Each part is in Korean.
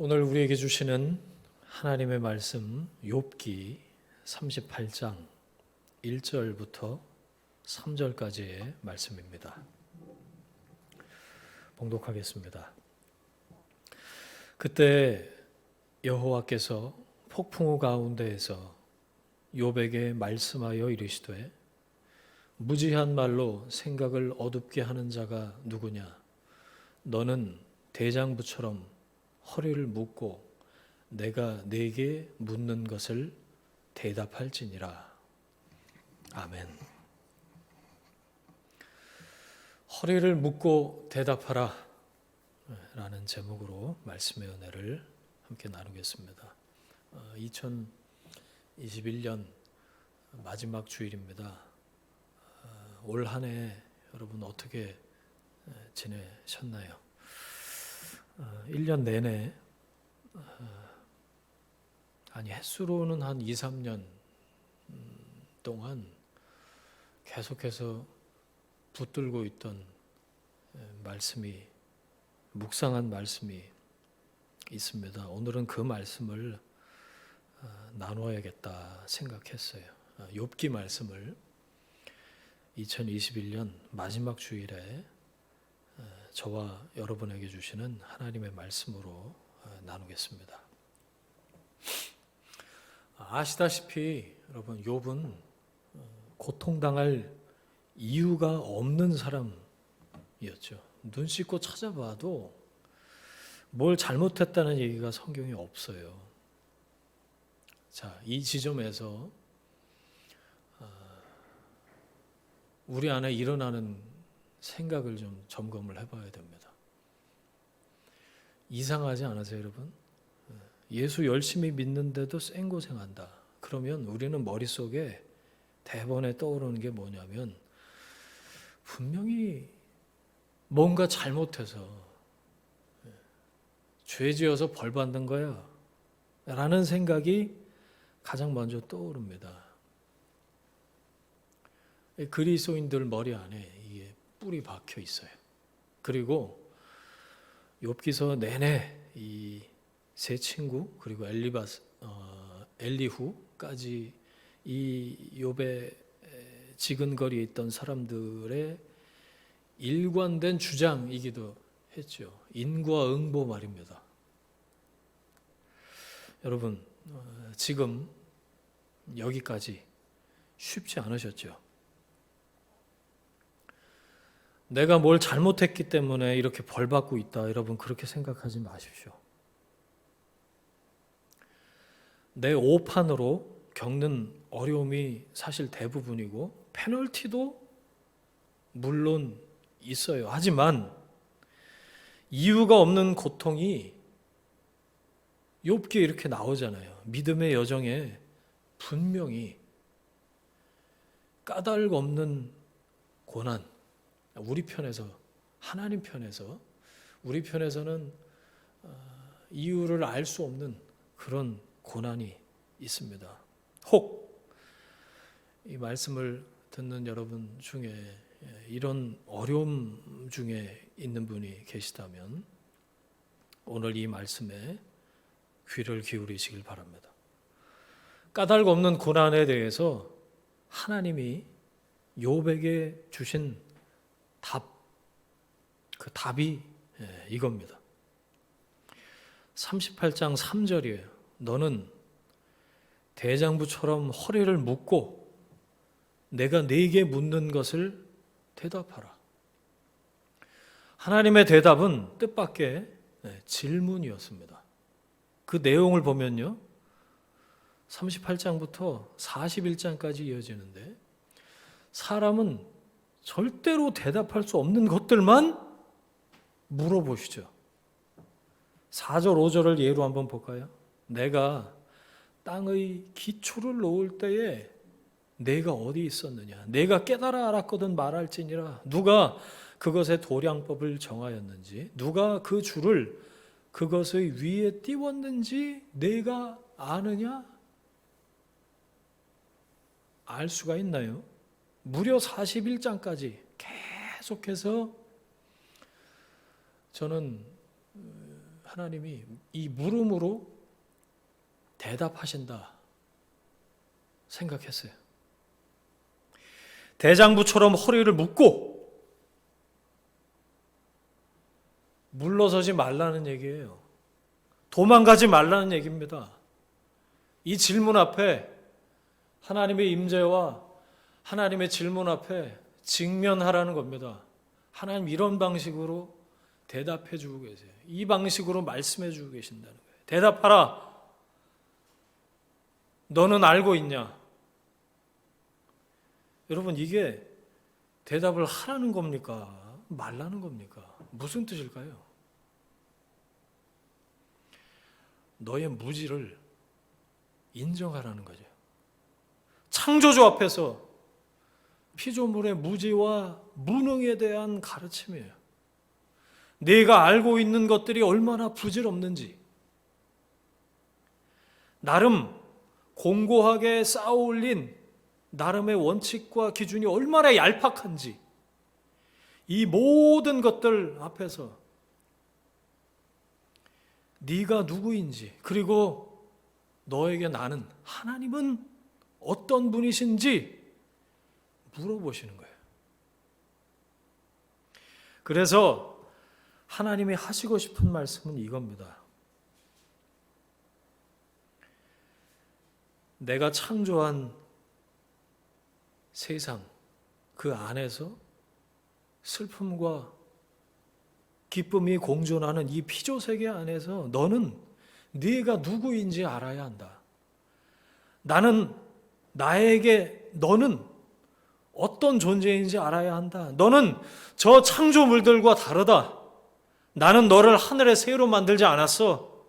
오늘 우리에게 주시는 하나님의 말씀 욥기 38장 1절부터 3절까지의 말씀입니다. 봉독하겠습니다. 그때 여호와께서 폭풍우 가운데에서 욥에게 말씀하여 이르시되 무지한 말로 생각을 어둡게 하는 자가 누구냐? 너는 대장부처럼 허리를 묶고 내가 네게 묻는 것을 대답할지니라. 아멘. 허리를 묶고 대답하라 라는 제목으로 말씀의 은혜를 함께 나누겠습니다. 2021년 마지막 주일입니다. 올 한 해 여러분 어떻게 지내셨나요? 1년 내내 햇수로는 한 2, 3년 동안 계속해서 붙들고 있던 말씀이 묵상한 말씀이 있습니다. 오늘은 그 말씀을 나누어야겠다 생각했어요. 욥기 말씀을 2021년 마지막 주일에 저와 여러분에게 주시는 하나님의 말씀으로 나누겠습니다. 아시다시피 여러분 욥은 고통당할 이유가 없는 사람이었죠. 눈 씻고 찾아봐도 뭘 잘못했다는 얘기가 성경에 없어요. 자, 이 지점에서 우리 안에 일어나는 생각을 좀 점검을 해봐야 됩니다. 이상하지 않으세요, 여러분? 예수 열심히 믿는데도 생고생한다. 그러면 우리는 머릿속에 대번에 떠오르는 게 뭐냐면 분명히 뭔가 잘못해서 죄 지어서 벌 받는 거야 라는 생각이 가장 먼저 떠오릅니다. 그리스도인들 머리 안에 이게 뿔이 박혀 있어요. 그리고 욥기서 내내 이 세 친구 그리고 엘리후까지 이 욥의 지근거리에 있던 사람들의 일관된 주장이기도 했죠. 인과 응보 말입니다. 여러분 지금 여기까지 쉽지 않으셨죠? 내가 뭘 잘못했기 때문에 이렇게 벌 받고 있다. 여러분 그렇게 생각하지 마십시오. 내 오판으로 겪는 어려움이 사실 대부분이고 페널티도 물론 있어요. 하지만 이유가 없는 고통이 욥기에 이렇게 나오잖아요. 믿음의 여정에 분명히 까닭 없는 고난, 우리 편에서 하나님 편에서 우리 편에서는 이유를 알 수 없는 그런 고난이 있습니다. 혹 이 말씀을 듣는 여러분 중에 이런 어려움 중에 있는 분이 계시다면 오늘 이 말씀에 귀를 기울이시길 바랍니다. 까닭 없는 고난에 대해서 하나님이 욥에게 주신 그 답이 이겁니다. 38장 3절이에요. 너는 대장부처럼 허리를 묶고 내가 네게 묻는 것을 대답하라. 하나님의 대답은 뜻밖의 질문이었습니다. 그 내용을 보면요. 38장부터 41장까지 이어지는데 사람은 절대로 대답할 수 없는 것들만 물어보시죠. 4절, 5절을 예로 한번 볼까요? 내가 땅의 기초를 놓을 때에 내가 어디 있었느냐? 내가 깨달아 알았거든 말할지니라. 누가 그것의 도량법을 정하였는지, 누가 그 줄을 그것의 위에 띄웠는지 내가 아느냐? 알 수가 있나요? 무려 41장까지 계속해서 저는 하나님이 이 물음으로 대답하신다 생각했어요. 대장부처럼 허리를 묶고 물러서지 말라는 얘기예요. 도망가지 말라는 얘기입니다. 이 질문 앞에 하나님의 임재와 하나님의 질문 앞에 직면하라는 겁니다. 하나님 이런 방식으로 대답해 주고 계세요. 이 방식으로 말씀해 주고 계신다는 거예요. 대답하라. 너는 알고 있냐? 여러분, 이게 대답을 하라는 겁니까? 말라는 겁니까? 무슨 뜻일까요? 너의 무지를 인정하라는 거죠. 창조주 앞에서 피조물의 무지와 무능에 대한 가르침이에요. 네가 알고 있는 것들이 얼마나 부질없는지, 나름 공고하게 쌓아올린 나름의 원칙과 기준이 얼마나 얄팍한지, 이 모든 것들 앞에서 네가 누구인지, 그리고 너에게 나는, 하나님은 어떤 분이신지 물어보시는 거예요. 그래서 하나님이 하시고 싶은 말씀은 이겁니다. 내가 창조한 세상, 그 안에서 슬픔과 기쁨이 공존하는 이 피조세계 안에서 너는 네가 누구인지 알아야 한다. 너는 어떤 존재인지 알아야 한다. 너는 저 창조물들과 다르다. 나는 너를 하늘의 새로 만들지 않았어.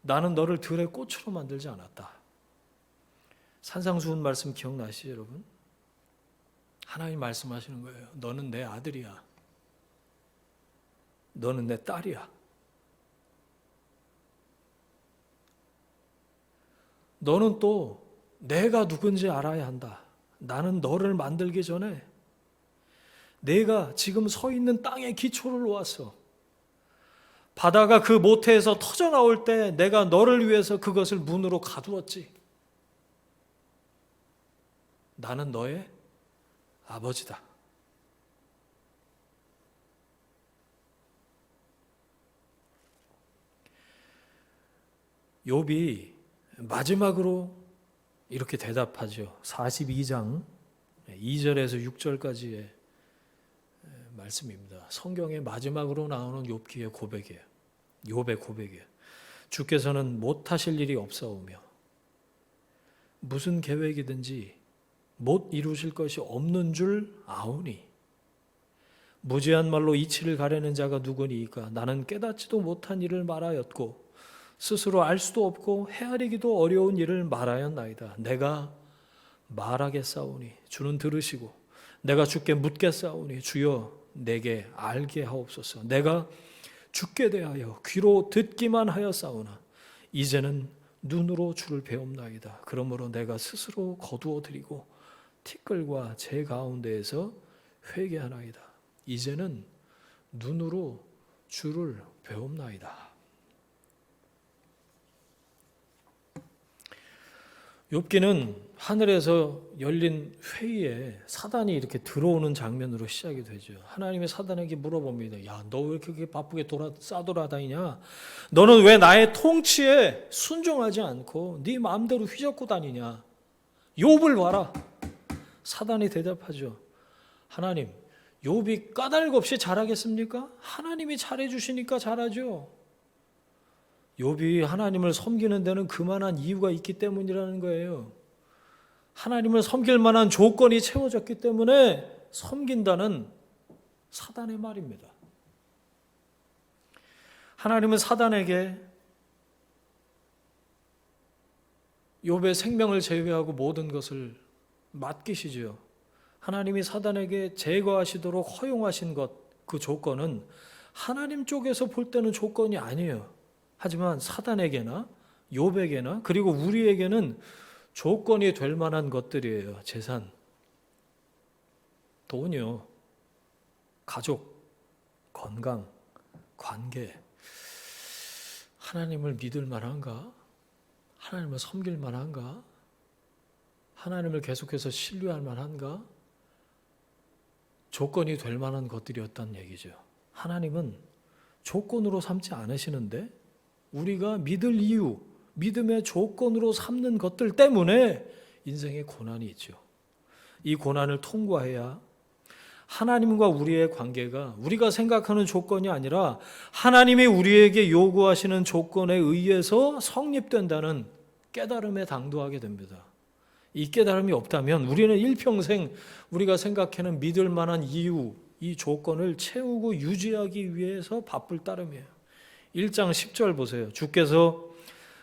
나는 너를 들의 꽃으로 만들지 않았다. 산상수훈 말씀 기억나시죠, 여러분? 하나님 말씀하시는 거예요. 너는 내 아들이야. 너는 내 딸이야. 너는 또 내가 누군지 알아야 한다. 나는 너를 만들기 전에 내가 지금 서 있는 땅의 기초를 놓았어. 바다가 그 모태에서 터져나올 때 내가 너를 위해서 그것을 문으로 가두었지. 나는 너의 아버지다. 욥이 마지막으로 이렇게 대답하죠. 42장 2절에서 6절까지의 말씀입니다. 성경의 마지막으로 나오는 욥기의 고백이에요. 욥의 고백이에요. 주께서는 못하실 일이 없사오며 무슨 계획이든지 못 이루실 것이 없는 줄 아오니 무지한 말로 이치를 가려는 자가 누구니이까 나는 깨닫지도 못한 일을 말하였고 스스로 알 수도 없고 헤아리기도 어려운 일을 말하였나이다. 내가 말하겠사오니 주는 들으시고 내가 주께 묻겠사오니 주여 내게 알게 하옵소서. 내가 주께 대하여 귀로 듣기만 하였사오나 이제는 눈으로 주를 배움나이다. 그러므로 내가 스스로 거두어 드리고 티끌과 제 가운데에서 회개하나이다. 이제는 눈으로 주를 배움나이다. 욥기는 하늘에서 열린 회의에 사단이 이렇게 들어오는 장면으로 시작이 되죠. 하나님이 사단에게 물어봅니다. 야, 너 왜 그렇게 바쁘게 싸돌아다니냐? 너는 왜 나의 통치에 순종하지 않고 네 마음대로 휘젓고 다니냐? 욥을 봐라. 사단이 대답하죠. 하나님, 욥이 까닭 없이 잘하겠습니까? 하나님이 잘해주시니까 잘하죠. 욥이 하나님을 섬기는 데는 그만한 이유가 있기 때문이라는 거예요. 하나님을 섬길 만한 조건이 채워졌기 때문에 섬긴다는 사단의 말입니다. 하나님은 사단에게 욥의 생명을 제외하고 모든 것을 맡기시죠. 하나님이 사단에게 제거하시도록 허용하신 것, 그 조건은 하나님 쪽에서 볼 때는 조건이 아니에요. 하지만 사단에게나 욥에게나 그리고 우리에게는 조건이 될 만한 것들이에요. 재산, 돈이요, 가족, 건강, 관계. 하나님을 믿을 만한가? 하나님을 섬길 만한가? 하나님을 계속해서 신뢰할 만한가? 조건이 될 만한 것들이었다는 얘기죠. 하나님은 조건으로 삼지 않으시는데 우리가 믿을 이유, 믿음의 조건으로 삼는 것들 때문에 인생에 고난이 있죠. 이 고난을 통과해야 하나님과 우리의 관계가 우리가 생각하는 조건이 아니라 하나님이 우리에게 요구하시는 조건에 의해서 성립된다는 깨달음에 당도하게 됩니다. 이 깨달음이 없다면 우리는 일평생 우리가 생각하는 믿을 만한 이유, 이 조건을 채우고 유지하기 위해서 바쁠 따름이에요. 1장 10절 보세요. 주께서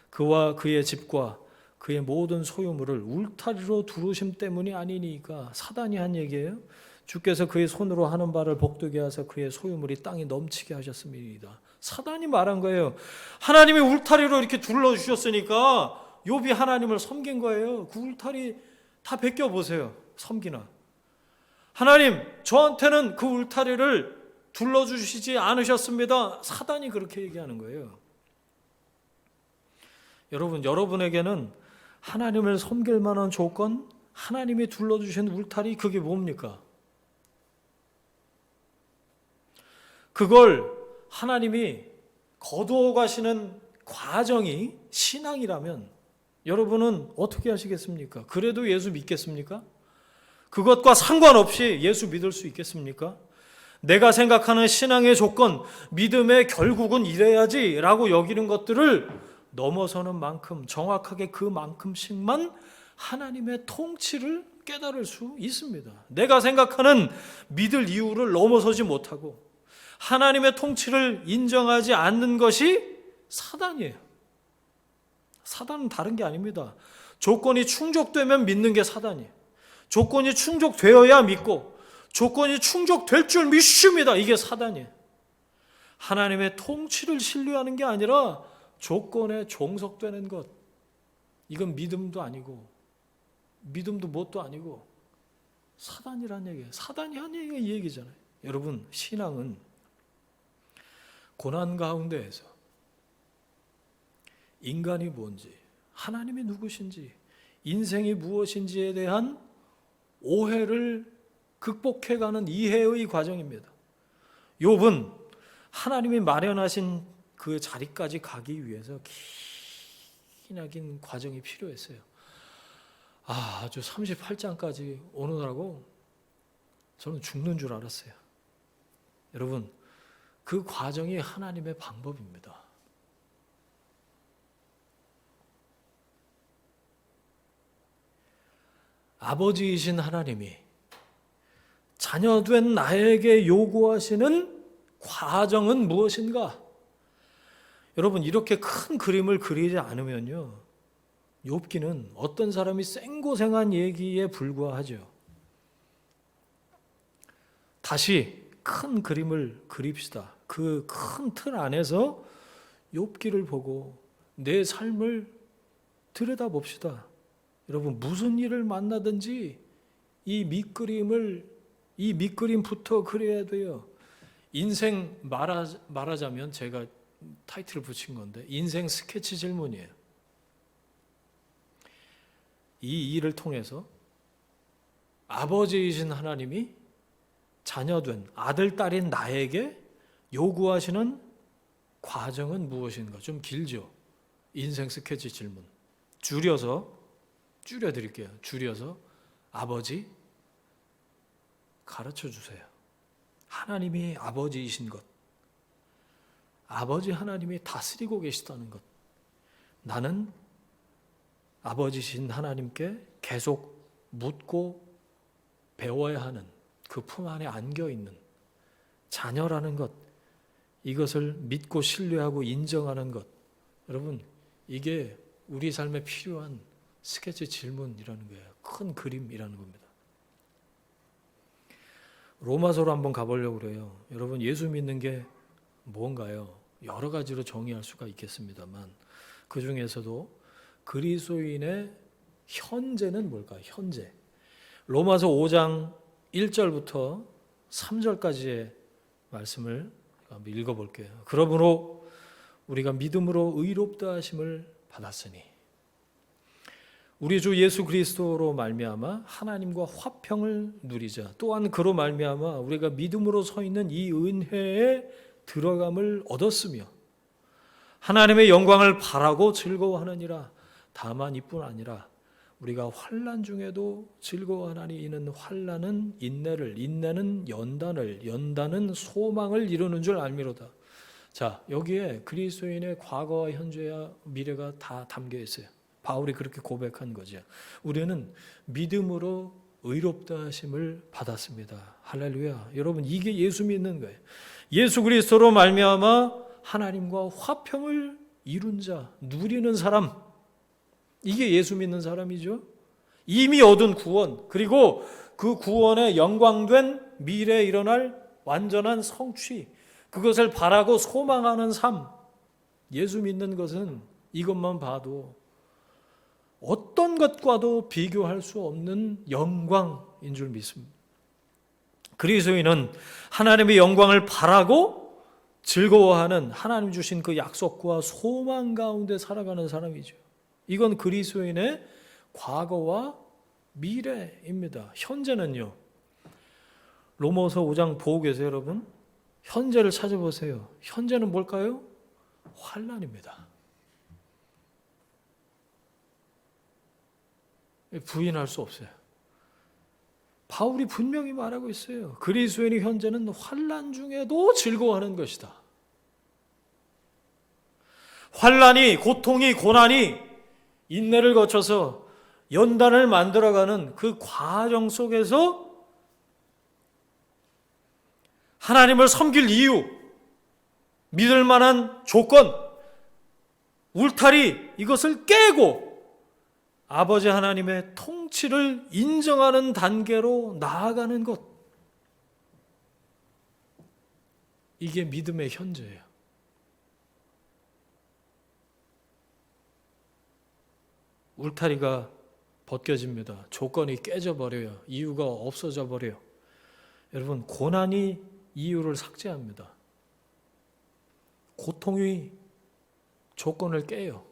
그와 그의 집과 그의 모든 소유물을 울타리로 두르심 때문이 아니니까, 사단이 한 얘기예요. 주께서 그의 손으로 하는 바를 복되게 하사 그의 소유물이 땅에 넘치게 하셨음이니이다. 사단이 말한 거예요. 하나님이 울타리로 이렇게 둘러주셨으니까 욥이 하나님을 섬긴 거예요. 그 울타리 다 베껴보세요. 섬기나. 하나님, 저한테는 그 울타리를 둘러주시지 않으셨습니다. 사단이 그렇게 얘기하는 거예요. 여러분에게는 하나님을 섬길 만한 조건, 하나님이 둘러주신 울타리, 그게 뭡니까? 그걸 하나님이 거두어 가시는 과정이 신앙이라면 여러분은 어떻게 하시겠습니까? 그래도 예수 믿겠습니까? 그것과 상관없이 예수 믿을 수 있겠습니까? 내가 생각하는 신앙의 조건, 믿음의 결국은 이래야지 라고 여기는 것들을 넘어서는 만큼, 정확하게 그만큼씩만 하나님의 통치를 깨달을 수 있습니다. 내가 생각하는 믿을 이유를 넘어서지 못하고 하나님의 통치를 인정하지 않는 것이 사단이에요. 사단은 다른 게 아닙니다. 조건이 충족되면 믿는 게 사단이에요. 조건이 충족되어야 믿고 조건이 충족될 줄 믿습니다. 이게 사단이에요. 하나님의 통치를 신뢰하는 게 아니라 조건에 종속되는 것, 이건 믿음도 아니고 믿음도 뭣도 아니고 사단이란 얘기예요. 사단이 한 얘기가 이 얘기잖아요. 여러분, 신앙은 고난 가운데에서 인간이 뭔지, 하나님이 누구신지, 인생이 무엇인지에 대한 오해를 극복해가는 이해의 과정입니다. 욥은 하나님이 마련하신 그 자리까지 가기 위해서 기나긴 과정이 필요했어요. 아주 38장까지 오느라고 저는 죽는 줄 알았어요. 여러분, 그 과정이 하나님의 방법입니다. 아버지이신 하나님이 자녀된 나에게 요구하시는 과정은 무엇인가? 여러분, 이렇게 큰 그림을 그리지 않으면요, 욥기는 어떤 사람이 생고생한 얘기에 불과하죠. 다시 큰 그림을 그립시다. 그 큰 틀 안에서 욥기를 보고 내 삶을 들여다봅시다. 여러분, 무슨 일을 만나든지 이 밑그림부터 그려야 돼요. 인생 말하자면 제가 타이틀을 붙인 건데 인생 스케치 질문이에요. 이 일을 통해서 아버지이신 하나님이 자녀된 아들, 딸인 나에게 요구하시는 과정은 무엇인가? 좀 길죠? 인생 스케치 질문. 줄여드릴게요. 줄여서 아버지, 가르쳐 주세요. 하나님이 아버지이신 것, 아버지 하나님이 다스리고 계시다는 것, 나는 아버지신 하나님께 계속 묻고 배워야 하는 그 품 안에 안겨있는 자녀라는 것, 이것을 믿고 신뢰하고 인정하는 것, 여러분, 이게 우리 삶에 필요한 스케치 질문이라는 거예요. 큰 그림이라는 겁니다. 로마서로 한번 가보려고 그래요. 여러분, 예수 믿는 게 뭔가요? 여러 가지로 정의할 수가 있겠습니다만 그 중에서도 그리스도인의 현재는 뭘까요? 현재. 로마서 5장 1절부터 3절까지의 말씀을 한번 읽어볼게요. 그러므로 우리가 믿음으로 의롭다 하심을 받았으니 우리 주 예수 그리스도로 말미암아 하나님과 화평을 누리자. 또한 그로 말미암아 우리가 믿음으로 서 있는 이 은혜에 들어감을 얻었으며 하나님의 영광을 바라고 즐거워하느니라. 다만 이뿐 아니라 우리가 환난 중에도 즐거워하나니 이는 환난은 인내를, 인내는 연단을, 연단은 소망을 이루는 줄 알미로다. 자, 여기에 그리스도인의 과거와 현재와 미래가 다 담겨 있어요. 바울이 그렇게 고백한 거죠. 우리는 믿음으로 의롭다 하심을 받았습니다. 할렐루야. 여러분, 이게 예수 믿는 거예요. 예수 그리스도로 말미암아 하나님과 화평을 이룬 자, 누리는 사람, 이게 예수 믿는 사람이죠. 이미 얻은 구원, 그리고 그 구원에 영광된 미래에 일어날 완전한 성취, 그것을 바라고 소망하는 삶. 예수 믿는 것은 이것만 봐도 어떤 것과도 비교할 수 없는 영광인 줄 믿습니다. 그리스도인은 하나님의 영광을 바라고 즐거워하는 하나님 주신 그 약속과 소망 가운데 살아가는 사람이죠. 이건 그리스도인의 과거와 미래입니다. 현재는요. 로마서 5장 보고 계세요, 여러분? 현재를 찾아보세요. 현재는 뭘까요? 환난입니다. 부인할 수 없어요. 바울이 분명히 말하고 있어요. 그리스도인의 현재는 환난 중에도 즐거워하는 것이다. 환난이, 고통이, 고난이 인내를 거쳐서 연단을 만들어가는 그 과정 속에서 하나님을 섬길 이유, 믿을 만한 조건, 울타리, 이것을 깨고 아버지 하나님의 통치를 인정하는 단계로 나아가는 것. 이게 믿음의 현재예요. 울타리가 벗겨집니다. 조건이 깨져버려요. 이유가 없어져 버려요. 여러분, 고난이 이유를 삭제합니다. 고통이 조건을 깨요.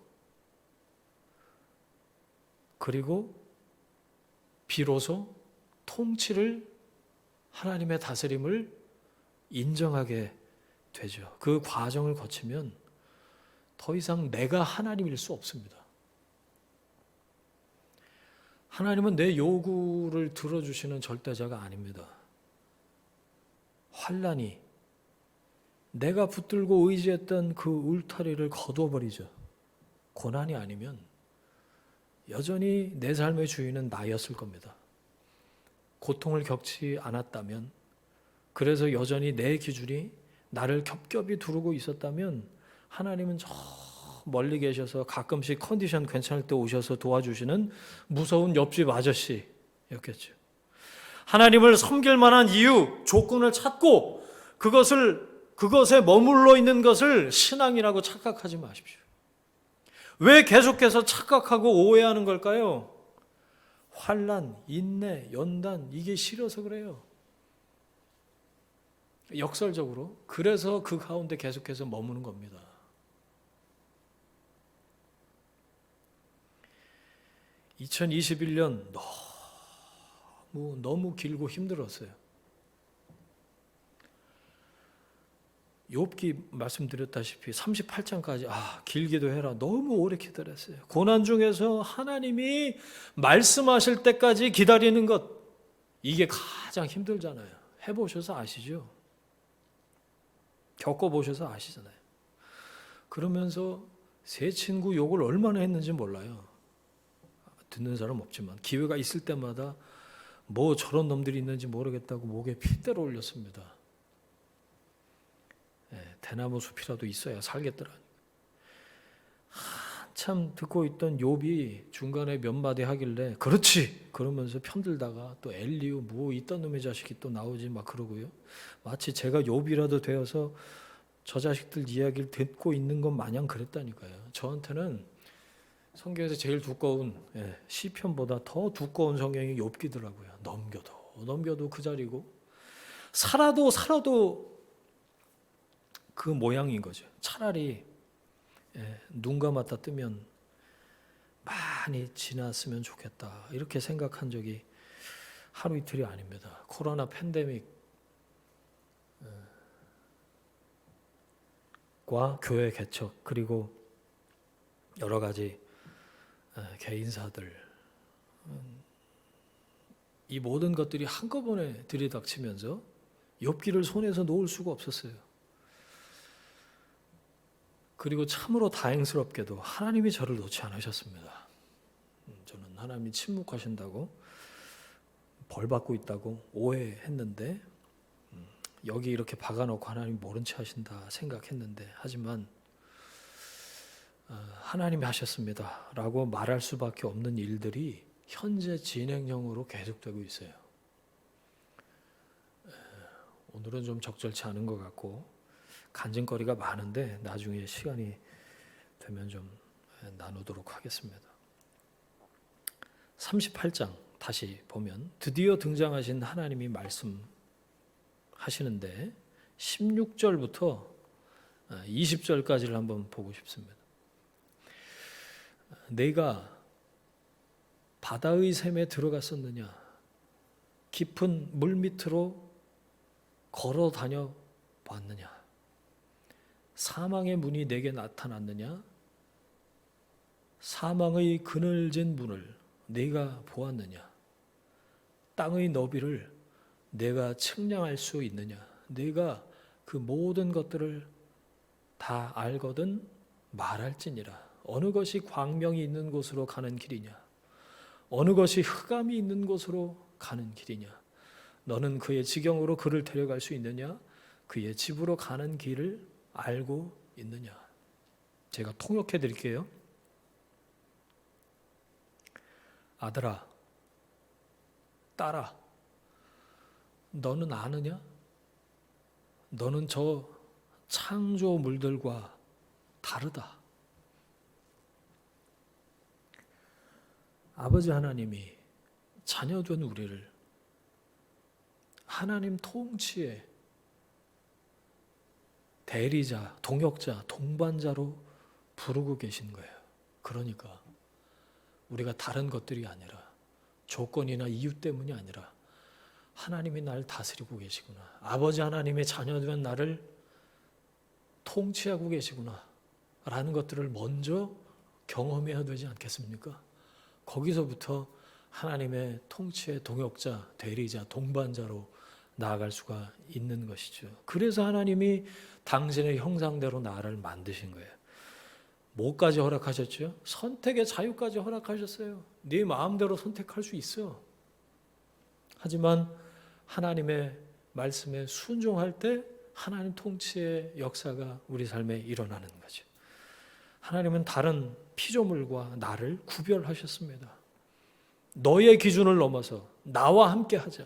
그리고 비로소 통치를, 하나님의 다스림을 인정하게 되죠. 그 과정을 거치면 더 이상 내가 하나님일 수 없습니다. 하나님은 내 요구를 들어주시는 절대자가 아닙니다. 환난이 내가 붙들고 의지했던 그 울타리를 거둬버리죠. 고난이 아니면 여전히 내 삶의 주인은 나였을 겁니다. 고통을 겪지 않았다면, 그래서 여전히 내 기준이 나를 겹겹이 두르고 있었다면 하나님은 저 멀리 계셔서 가끔씩 컨디션 괜찮을 때 오셔서 도와주시는 무서운 옆집 아저씨였겠죠. 하나님을 섬길 만한 이유, 조건을 찾고 그것에 머물러 있는 것을 신앙이라고 착각하지 마십시오. 왜 계속해서 착각하고 오해하는 걸까요? 환난, 인내, 연단, 이게 싫어서 그래요. 역설적으로. 그래서 그 가운데 계속해서 머무는 겁니다. (2021년) 너무 길고 힘들었어요. 욥기 말씀드렸다시피 38장까지 길기도 해라. 너무 오래 기다렸어요. 고난 중에서 하나님이 말씀하실 때까지 기다리는 것, 이게 가장 힘들잖아요. 해보셔서 아시죠? 겪어보셔서 아시잖아요. 그러면서 새 친구 욕을 얼마나 했는지 몰라요. 듣는 사람 없지만 기회가 있을 때마다 뭐 저런 놈들이 있는지 모르겠다고 목에 핏대로 올렸습니다. 대나무 숲이라도 있어야 살겠더라. 한참 듣고 있던 욥이 중간에 몇 마디 하길래 그렇지 그러면서 편들다가 또 엘리우 뭐 이딴 놈의 자식이 또 나오지 막 그러고요. 마치 제가 욥이라도 되어서 저 자식들 이야기를 듣고 있는 것 마냥 그랬다니까요. 저한테는 성경에서 제일 두꺼운 시편보다 더 두꺼운 성경이 욥기더라고요. 넘겨도 그 자리고 살아도 그 모양인 거죠. 차라리 눈 감았다 뜨면 많이 지났으면 좋겠다 이렇게 생각한 적이 하루 이틀이 아닙니다. 코로나 팬데믹과 교회 개척 그리고 여러 가지 개인사들 이 모든 것들이 한꺼번에 들이닥치면서 욥기를 손에서 놓을 수가 없었어요. 그리고 참으로 다행스럽게도 하나님이 저를 놓지 않으셨습니다. 저는 하나님이 침묵하신다고 벌 받고 있다고 오해했는데 여기 이렇게 박아놓고 하나님 모른 채 하신다 생각했는데 하지만 하나님이 하셨습니다 라고 말할 수밖에 없는 일들이 현재 진행형으로 계속되고 있어요. 오늘은 좀 적절치 않은 것 같고 간증거리가 많은데 나중에 시간이 되면 좀 나누도록 하겠습니다. 38장 다시 보면 드디어 등장하신 하나님이 말씀하시는데 16절부터 20절까지를 한번 보고 싶습니다. 내가 바다의 샘에 들어갔었느냐? 깊은 물 밑으로 걸어 다녀 봤느냐? 사망의 문이 내게 나타났느냐? 사망의 그늘진 문을 내가 보았느냐? 땅의 너비를 내가 측량할 수 있느냐? 내가 그 모든 것들을 다 알거든 말할지니라. 어느 것이 광명이 있는 곳으로 가는 길이냐? 어느 것이 흑암이 있는 곳으로 가는 길이냐? 너는 그의 지경으로 그를 데려갈 수 있느냐? 그의 집으로 가는 길을 알고 있느냐? 제가 통역해 드릴게요. 아들아, 딸아, 너는 아느냐? 너는 저 창조물들과 다르다. 아버지 하나님이 자녀된 우리를 하나님 통치의 대리자, 동역자, 동반자로 부르고 계신 거예요. 그러니까 우리가 다른 것들이 아니라 조건이나 이유 때문이 아니라 하나님이 날 다스리고 계시구나. 아버지 하나님의 자녀된 나를 통치하고 계시구나 라는 것들을 먼저 경험해야 되지 않겠습니까? 거기서부터 하나님의 통치의 동역자, 대리자, 동반자로 나아갈 수가 있는 것이죠. 그래서 하나님이 당신의 형상대로 나를 만드신 거예요. 뭐까지 허락하셨죠? 선택의 자유까지 허락하셨어요. 네 마음대로 선택할 수 있어. 하지만 하나님의 말씀에 순종할 때 하나님 통치의 역사가 우리 삶에 일어나는 거죠. 하나님은 다른 피조물과 나를 구별하셨습니다. 너의 기준을 넘어서 나와 함께 하자.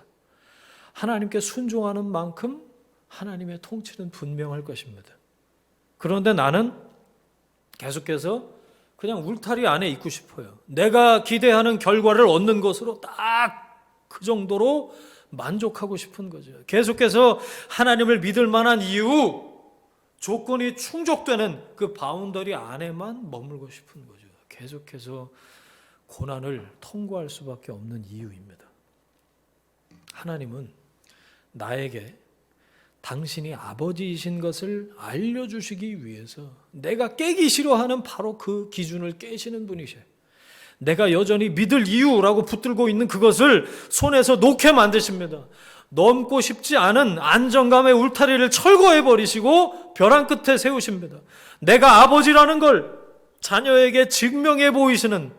하나님께 순종하는 만큼 하나님의 통치는 분명할 것입니다. 그런데 나는 계속해서 그냥 울타리 안에 있고 싶어요. 내가 기대하는 결과를 얻는 것으로 딱 그 정도로 만족하고 싶은 거죠. 계속해서 하나님을 믿을 만한 이유, 조건이 충족되는 그 바운더리 안에만 머물고 싶은 거죠. 계속해서 고난을 통과할 수밖에 없는 이유입니다. 하나님은 나에게 당신이 아버지이신 것을 알려주시기 위해서 내가 깨기 싫어하는 바로 그 기준을 깨시는 분이셔요. 내가 여전히 믿을 이유라고 붙들고 있는 그것을 손에서 놓게 만드십니다. 넘고 싶지 않은 안정감의 울타리를 철거해 버리시고 벼랑 끝에 세우십니다. 내가 아버지라는 걸 자녀에게 증명해 보이시는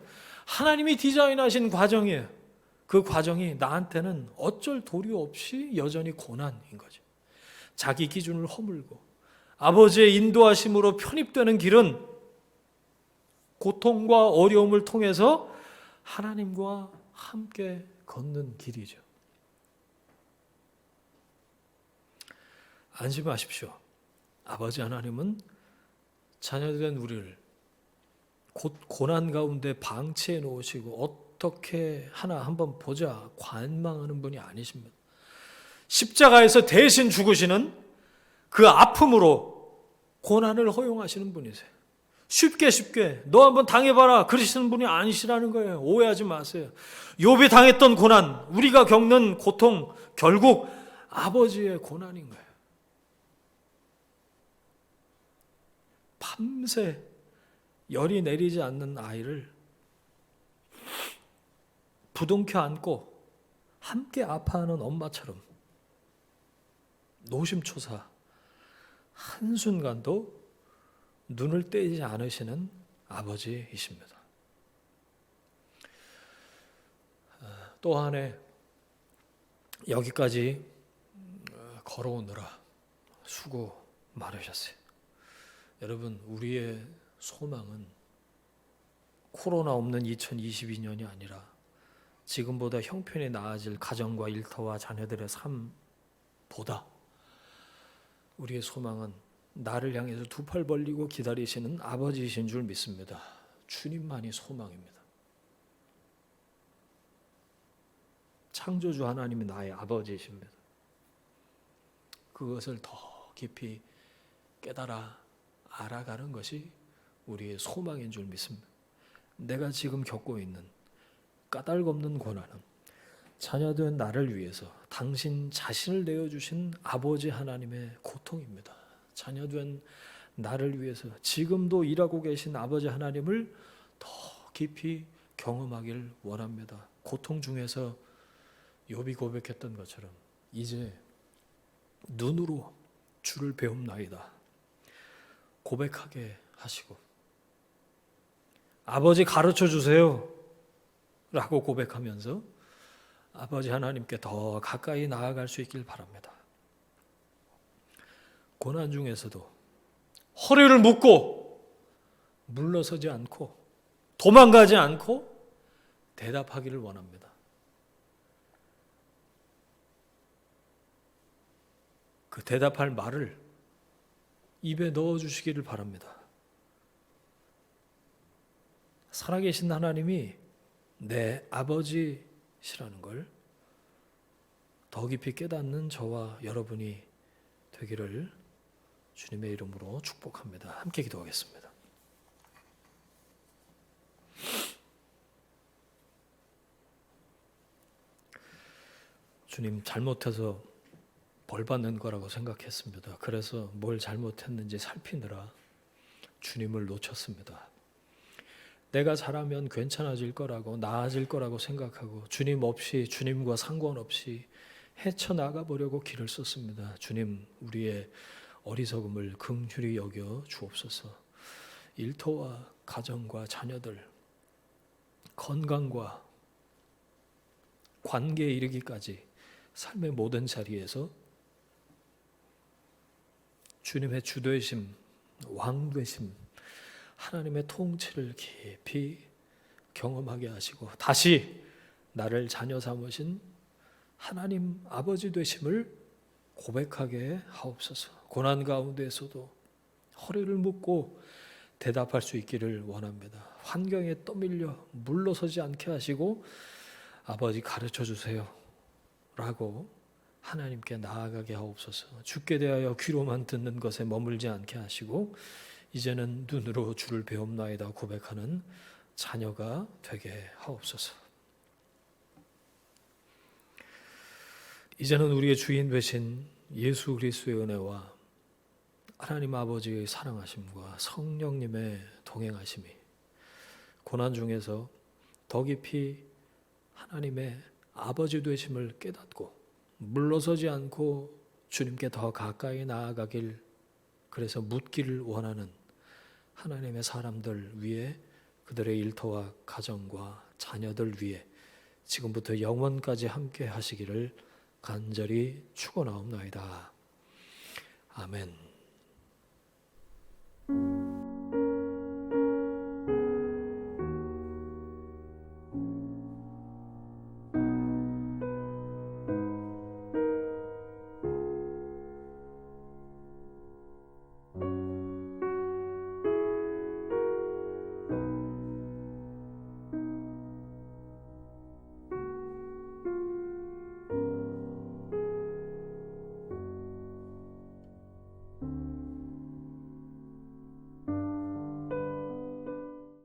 하나님이 디자인하신 과정이에요. 그 과정이 나한테는 어쩔 도리 없이 여전히 고난인 거죠. 자기 기준을 허물고 아버지의 인도하심으로 편입되는 길은 고통과 어려움을 통해서 하나님과 함께 걷는 길이죠. 안심하십시오. 아버지 하나님은 자녀된 우리를 곧 고난 가운데 방치해 놓으시고 어떻게 하나 한번 보자 관망하는 분이 아니십니다. 십자가에서 대신 죽으시는 그 아픔으로 고난을 허용하시는 분이세요. 쉽게 너 한번 당해봐라 그러시는 분이 아니시라는 거예요. 오해하지 마세요. 욥이 당했던 고난, 우리가 겪는 고통, 결국 아버지의 고난인 거예요. 밤새 열이 내리지 않는 아이를 부둥켜 안고 함께 아파하는 엄마처럼 노심초사 한순간도 눈을 떼지 않으시는 아버지이십니다. 또 한 해 여기까지 걸어오느라 수고 많으셨어요. 여러분, 우리의 소망은 코로나 없는 2022년이 아니라 지금보다 형편이 나아질 가정과 일터와 자녀들의 삶보다 우리의 소망은 나를 향해서 두 팔 벌리고 기다리시는 아버지이신 줄 믿습니다. 주님만이 소망입니다. 창조주 하나님이 나의 아버지이십니다. 그것을 더 깊이 깨달아 알아가는 것이 우리의 소망인 줄 믿습니다. 내가 지금 겪고 있는 까닭없는 고난은 자녀된 나를 위해서 당신 자신을 내어주신 아버지 하나님의 고통입니다. 자녀된 나를 위해서 지금도 일하고 계신 아버지 하나님을 더 깊이 경험하길 원합니다. 고통 중에서 욥이 고백했던 것처럼 이제 눈으로 주를 배움나이다 고백하게 하시고, 아버지 가르쳐 주세요 라고 고백하면서 아버지 하나님께 더 가까이 나아갈 수 있길 바랍니다. 고난 중에서도 허리를 묶고 물러서지 않고 도망가지 않고 대답하기를 원합니다. 그 대답할 말을 입에 넣어주시기를 바랍니다. 살아계신 하나님이 내 아버지시라는 걸 더 깊이 깨닫는 저와 여러분이 되기를 주님의 이름으로 축복합니다. 함께 기도하겠습니다. 주님, 잘못해서 벌 받는 거라고 생각했습니다. 그래서 뭘 잘못했는지 살피느라 주님을 놓쳤습니다. 내가 잘하면 괜찮아질 거라고, 나아질 거라고 생각하고 주님 없이, 주님과 상관없이 헤쳐나가 보려고 길을 썼습니다. 주님, 우리의 어리석음을 긍휼히 여겨 주옵소서. 일터와 가정과 자녀들, 건강과 관계에 이르기까지 삶의 모든 자리에서 주님의 주되심, 왕되심, 하나님의 통치를 깊이 경험하게 하시고 다시 나를 자녀 삼으신 하나님 아버지 되심을 고백하게 하옵소서. 고난 가운데에서도 허리를 묶고 대답할 수 있기를 원합니다. 환경에 떠밀려 물러서지 않게 하시고 아버지 가르쳐 주세요 라고 하나님께 나아가게 하옵소서. 죽게 대하여 귀로만 듣는 것에 머물지 않게 하시고 이제는 눈으로 주를 배움나이다 고백하는 자녀가 되게 하옵소서. 이제는 우리의 주인 되신 예수 그리스도의 은혜와 하나님 아버지의 사랑하심과 성령님의 동행하심이 고난 중에서 더 깊이 하나님의 아버지 되심을 깨닫고 물러서지 않고 주님께 더 가까이 나아가길, 그래서 묻기를 원하는 하나님의 사람들 위에, 그들의 일터와 가정과 자녀들 위에 지금부터 영원까지 함께 하시기를 간절히 축원하옵나이다. 아멘.